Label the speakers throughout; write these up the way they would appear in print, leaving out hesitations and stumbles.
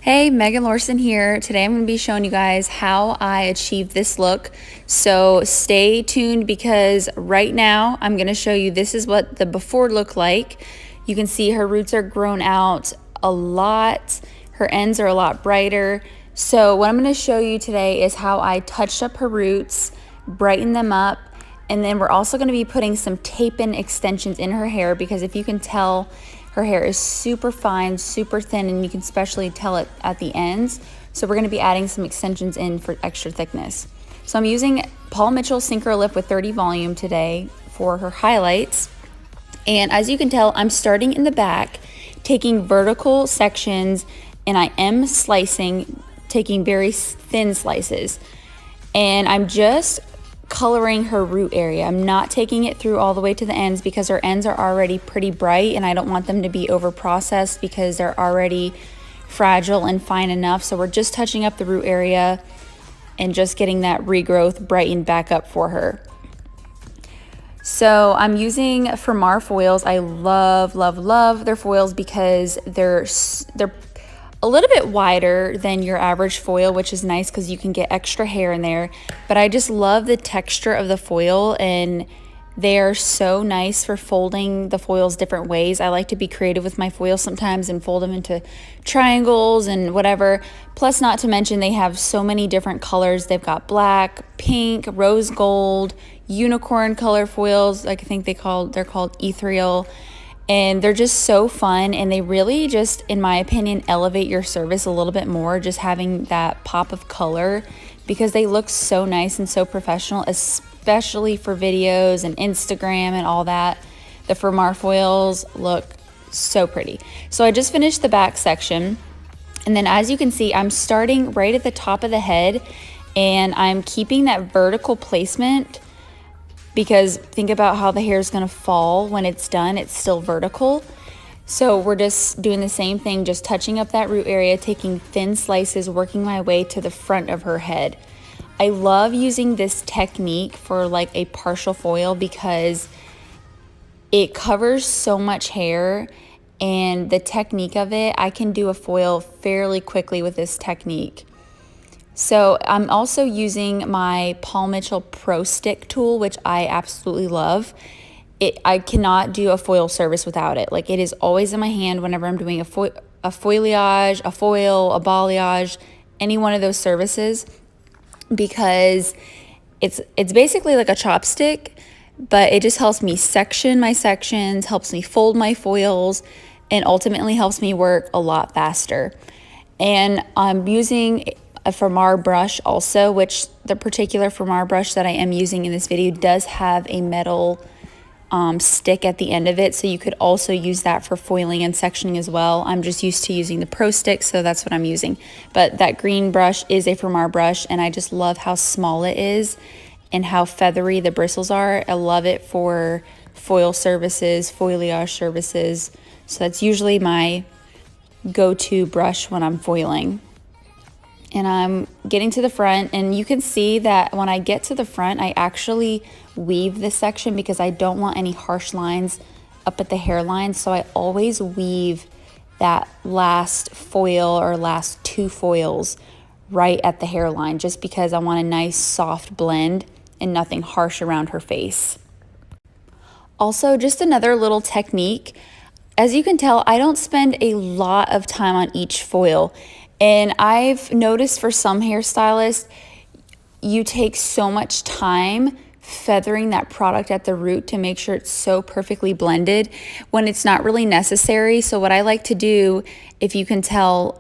Speaker 1: Hey, Megan Lorson here. Today I'm going to be showing you guys how I achieved this look. So stay tuned because right now I'm going to show you this is what the before looked like. You can see her roots are grown out a lot. Her ends are a lot brighter. So what I'm going to show you today is how I touched up her roots, brightened them up, and then we're also going to be putting some tape-in extensions in her hair because if you can tell, her hair is super fine, super thin, and you can especially tell it at the ends. So we're going to be adding some extensions in for extra thickness. So I'm using Paul Mitchell Synchro Lift with 30 volume today for her highlights. And as you can tell, I'm starting in the back, taking vertical sections, and I am slicing, taking very thin slices. And I'm just coloring her root area. I'm not taking it through all the way to the ends because her ends are already pretty bright and I don't want them to be over processed because they're already fragile and fine enough. So we're just touching up the root area and just getting that regrowth brightened back up for her. So I'm using Fermar foils. I love their foils because they're a little bit wider than your average foil, which is nice because you can get extra hair in there. But I just love the texture of the foil and they are so nice for folding the foils different ways. I like to be creative with my foils sometimes and fold them into triangles and whatever. Plus, not to mention, they have so many different colors. They've got black, pink, rose gold, unicorn color foils. Like I think they're called ethereal. And they're just so fun and they really just, in my opinion, elevate your service a little bit more, just having that pop of color because they look so nice and so professional, especially for videos and Instagram and all that. The Fermar foils look so pretty. So I just finished the back section and then as you can see, I'm starting right at the top of the head and I'm keeping that vertical placement because think about how the hair is going to fall when it's done. It's still vertical. So we're just doing the same thing, just touching up that root area, taking thin slices, working my way to the front of her head. I love using this technique for like a partial foil because it covers so much hair and the technique of it, I can do a foil fairly quickly with this technique. So I'm also using my Paul Mitchell Pro Stick tool, which I absolutely love. I cannot do a foil service without it. Like it is always in my hand whenever I'm doing a foliage, a foil, a balayage, any one of those services, because it's basically like a chopstick, but it just helps me section my sections, helps me fold my foils, and ultimately helps me work a lot faster. And I'm using a Fermar brush also, which the particular Fermar brush that I am using in this video does have a metal stick at the end of it, so you could also use that for foiling and sectioning as well. I'm just used to using the Pro Stick, so that's what I'm using. But that green brush is a Fermar brush, and I just love how small it is and how feathery the bristles are. I love it for foil services, foliage services, so that's usually my go-to brush when I'm foiling. And I'm getting to the front and you can see that when I get to the front, I actually weave this section because I don't want any harsh lines up at the hairline. So I always weave that last foil or last two foils right at the hairline just because I want a nice soft blend and nothing harsh around her face. Also, just another little technique. As you can tell, I don't spend a lot of time on each foil. And I've noticed for some hairstylists, you take so much time feathering that product at the root to make sure it's so perfectly blended when it's not really necessary. So what I like to do, if you can tell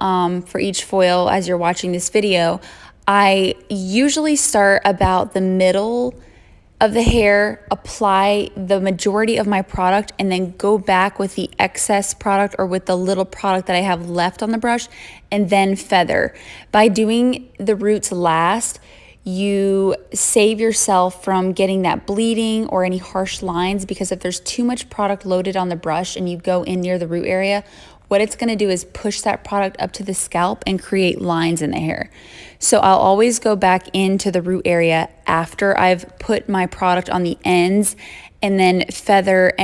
Speaker 1: for each foil as you're watching this video, I usually start about the middle of the hair, apply the majority of my product, and then go back with the excess product or with the little product that I have left on the brush, and then feather. By doing the roots last, you save yourself from getting that bleeding or any harsh lines, because if there's too much product loaded on the brush and you go in near the root area, what it's going to do is push that product up to the scalp and create lines in the hair. So I'll always go back into the root area after I've put my product on the ends and then feather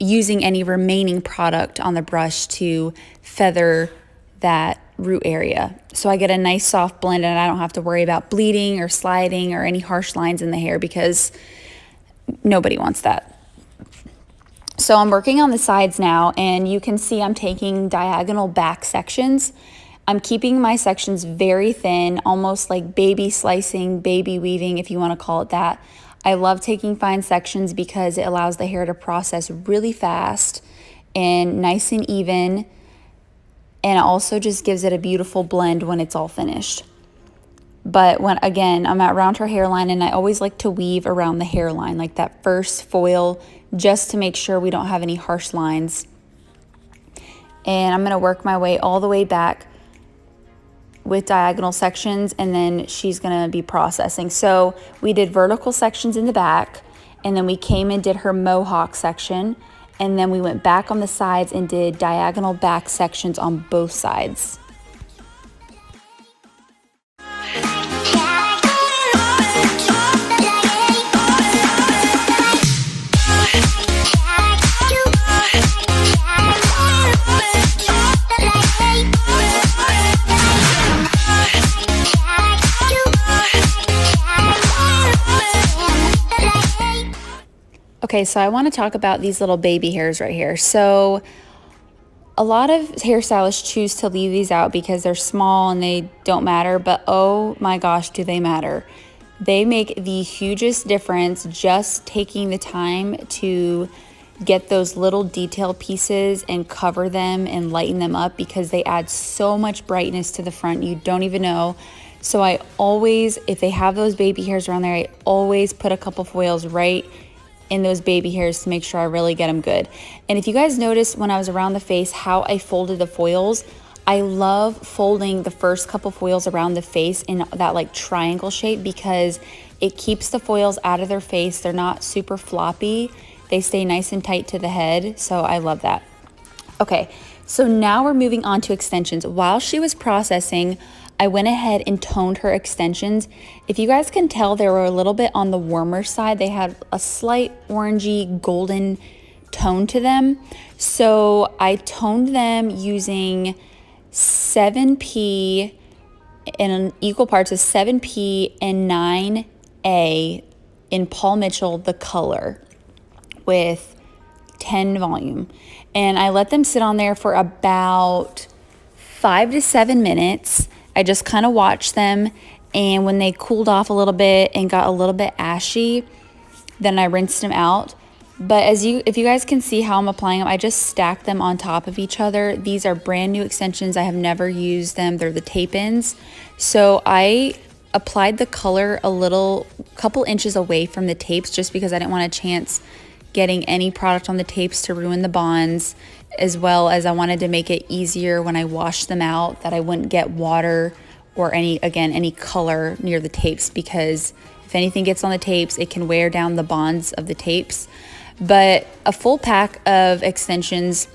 Speaker 1: using any remaining product on the brush to feather that root area. So I get a nice soft blend and I don't have to worry about bleeding or sliding or any harsh lines in the hair because nobody wants that. So I'm working on the sides now, and you can see I'm taking diagonal back sections. I'm keeping my sections very thin, almost like baby slicing, baby weaving, if you want to call it that. I love taking fine sections because it allows the hair to process really fast and nice and even, and it also just gives it a beautiful blend when it's all finished. But when, again, I'm around her hairline, and I always like to weave around the hairline, like that first foil, just to make sure we don't have any harsh lines. And I'm gonna work my way all the way back with diagonal sections, and then she's gonna be processing. So we did vertical sections in the back, and then we came and did her mohawk section, and then we went back on the sides and did diagonal back sections on both sides. Okay, so I want to talk about these little baby hairs right here. So a lot of hairstylists choose to leave these out because they're small and they don't matter, but oh my gosh, do they matter. They make the hugest difference just taking the time to get those little detail pieces and cover them and lighten them up, because they add so much brightness to the front you don't even know. So I always, if they have those baby hairs around there, I always put a couple foils right in those baby hairs to make sure I really get them good. And if you guys noticed when I was around the face how I folded the foils, I love folding the first couple foils around the face in that like triangle shape, because it keeps the foils out of their face. They're not super floppy. They stay nice and tight to the head. So I love that. Okay, so now we're moving on to extensions. While she was processing, I went ahead and toned her extensions. If you guys can tell, they were a little bit on the warmer side. They had a slight orangey golden tone to them. So I toned them using 7P in equal parts of 7P and 9A in Paul Mitchell, the color, with 10 volume. And I let them sit on there for about 5 to 7 minutes. I just kind of watched them, and when they cooled off a little bit and got a little bit ashy, then I rinsed them out. But if you guys can see how I'm applying them, I just stacked them on top of each other. These are brand new extensions. I have never used them. They're the tape-ins. So I applied the color couple inches away from the tapes, just because I didn't want a chance getting any product on the tapes to ruin the bonds, as well as I wanted to make it easier when I washed them out, that I wouldn't get water or any color near the tapes, because if anything gets on the tapes, it can wear down the bonds of the tapes. But a full pack of extensions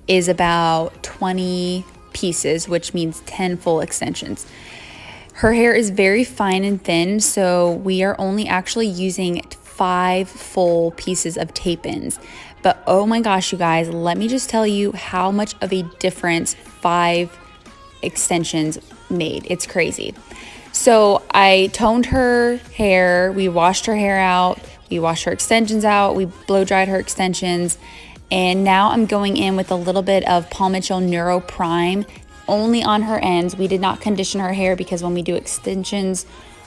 Speaker 1: is about 20 pieces, which means 10 full extensions. Her hair is very fine and thin, so we are only actually using 5 full pieces of tape-ins. But oh my gosh, you guys, let me just tell you how much of a difference 5 extensions made. It's crazy. So I toned her hair, we washed her hair out, we washed her extensions out, we blow dried her extensions, and now I'm going in with a little bit of Paul Mitchell Neuro Prime only on her ends. We did not condition her hair, because when we do extensions,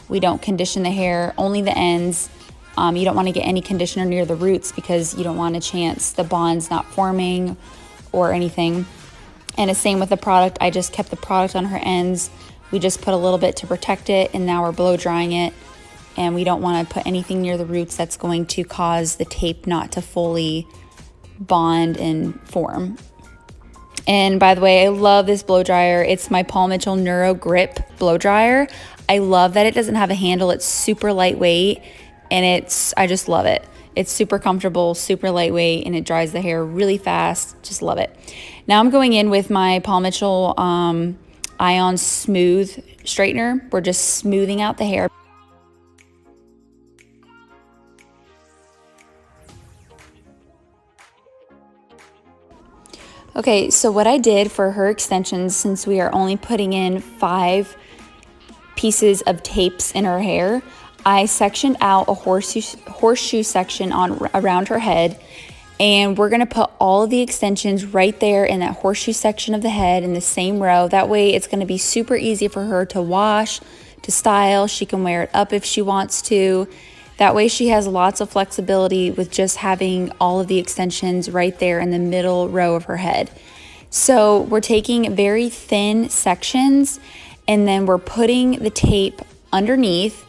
Speaker 1: we don't condition the hair, only the ends. You don't want to get any conditioner near the roots, because you don't want a chance the bonds not forming or anything. And the same with the product. I just kept the product on her ends. We just put a little bit to protect it, and now we're blow drying it. And we don't want to put anything near the roots that's going to cause the tape not to fully bond and form. And by the way, I love this blow dryer. It's my Paul Mitchell Neuro Grip blow dryer. I love that it doesn't have a handle. It's super lightweight, and I just love it. It's super comfortable, super lightweight, and it dries the hair really fast. Just love it. Now I'm going in with my Paul Mitchell Ion Smooth Straightener. We're just smoothing out the hair. Okay, so what I did for her extensions, since we are only putting in 5 pieces of tapes in her hair, I sectioned out a horseshoe section around her head, and we're gonna put all of the extensions right there in that horseshoe section of the head in the same row. That way it's gonna be super easy for her to wash, to style. She can wear it up if she wants to. That way she has lots of flexibility with just having all of the extensions right there in the middle row of her head. So we're taking very thin sections, and then we're putting the tape underneath,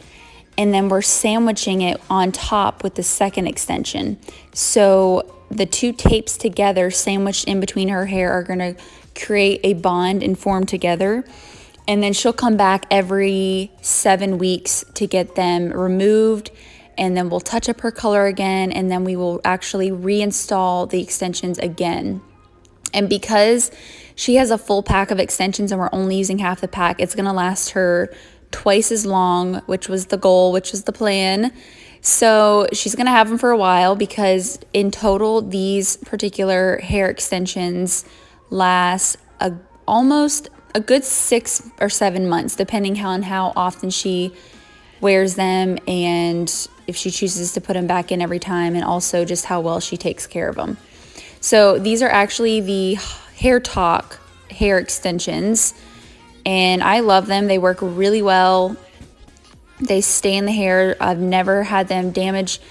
Speaker 1: and then we're sandwiching it on top with the second extension. So the 2 tapes together, sandwiched in between her hair, are gonna create a bond and form together. And then she'll come back every 7 weeks to get them removed, and then we'll touch up her color again, and then we will actually reinstall the extensions again. And because she has a full pack of extensions and we're only using half the pack, it's gonna last her twice as long, which was the goal, which was the plan. So she's gonna have them for a while, because in total these particular hair extensions last almost a good 6 or 7 months, depending on how often she wears them and if she chooses to put them back in every time, and also just how well she takes care of them. So these are actually the Hair Talk hair extensions, and I love them. They work really well. They stay in the hair. I've never had them damage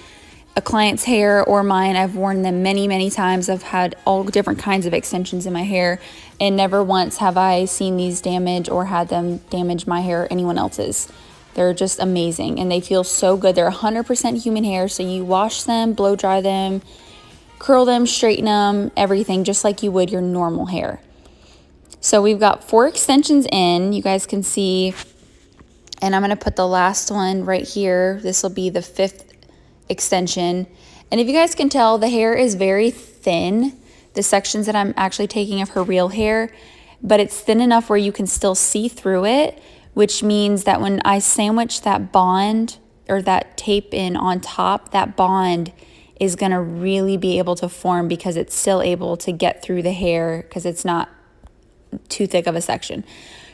Speaker 1: a client's hair or mine. I've worn them many, many times. I've had all different kinds of extensions in my hair, and never once have I seen these damage or had them damage my hair or anyone else's. They're just amazing, and they feel so good. They're 100% human hair, so you wash them, blow dry them, curl them, straighten them, everything just like you would your normal hair. So we've got 4 extensions in, you guys can see, and I'm gonna put the last one right here. This will be the 5th extension. And if you guys can tell, the hair is very thin, the sections that I'm actually taking of her real hair, but it's thin enough where you can still see through it, which means that when I sandwich that bond or that tape in on top, that bond is gonna really be able to form, because it's still able to get through the hair because it's not too thick of a section.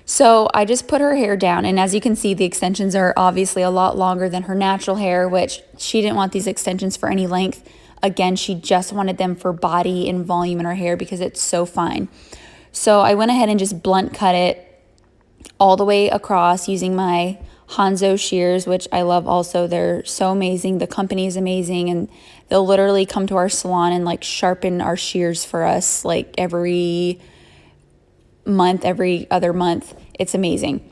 Speaker 1: So I just put her hair down, and as you can see, the extensions are obviously a lot longer than her natural hair, which she didn't want these extensions for any length. Again, she just wanted them for body and volume in her hair because it's so fine. So I went ahead and just blunt cut it all the way across using my Hanzo shears, which I love also. They're so amazing. The company is amazing, and they'll literally come to our salon and like sharpen our shears for us like every month, every other month. It's amazing.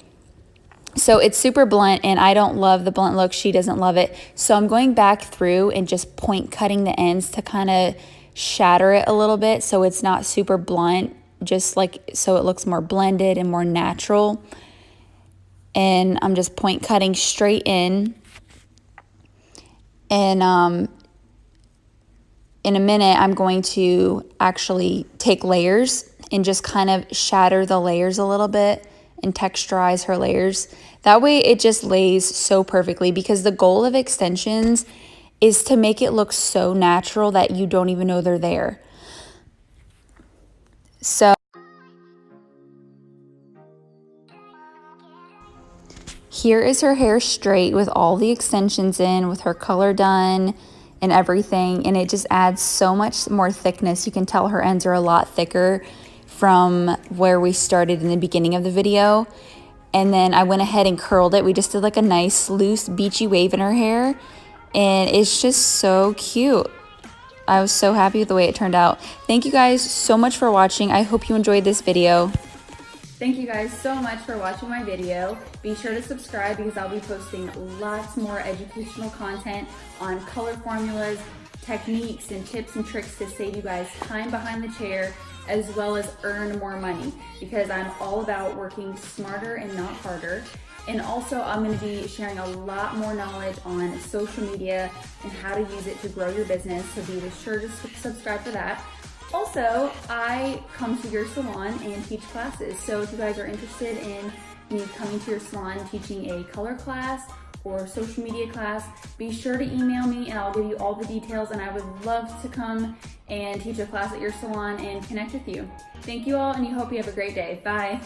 Speaker 1: So it's super blunt, and I don't love the blunt look. She doesn't love it. So I'm going back through and just point cutting the ends to kind of shatter it a little bit so it's not super blunt, just like so it looks more blended and more natural. And I'm just point cutting straight in. And in a minute, I'm going to actually take layers and just kind of shatter the layers a little bit and texturize her layers. That way it just lays so perfectly, because the goal of extensions is to make it look so natural that you don't even know they're there. So here is her hair straight with all the extensions in, with her color done and everything, and it just adds so much more thickness. You can tell her ends are a lot thicker from where we started in the beginning of the video. And then I went ahead and curled it. We just did like a nice loose beachy wave in her hair, and it's just so cute. I was so happy with the way it turned out. Thank you guys so much for watching. I hope you enjoyed this video. Thank you guys so much for watching my video. Be sure to subscribe, because I'll be posting lots more educational content on color formulas, techniques, and tips and tricks to save you guys time behind the chair, as well as earn more money, because I'm all about working smarter and not harder. And also I'm going to be sharing a lot more knowledge on social media and how to use it to grow your business, so be sure to subscribe for that. Also, I come to your salon and teach classes, so if you guys are interested in me coming to your salon teaching a color class or social media class, be sure to email me and I'll give you all the details, and I would love to come and teach a class at your salon and connect with you. Thank you all, and you hope you have a great day. Bye.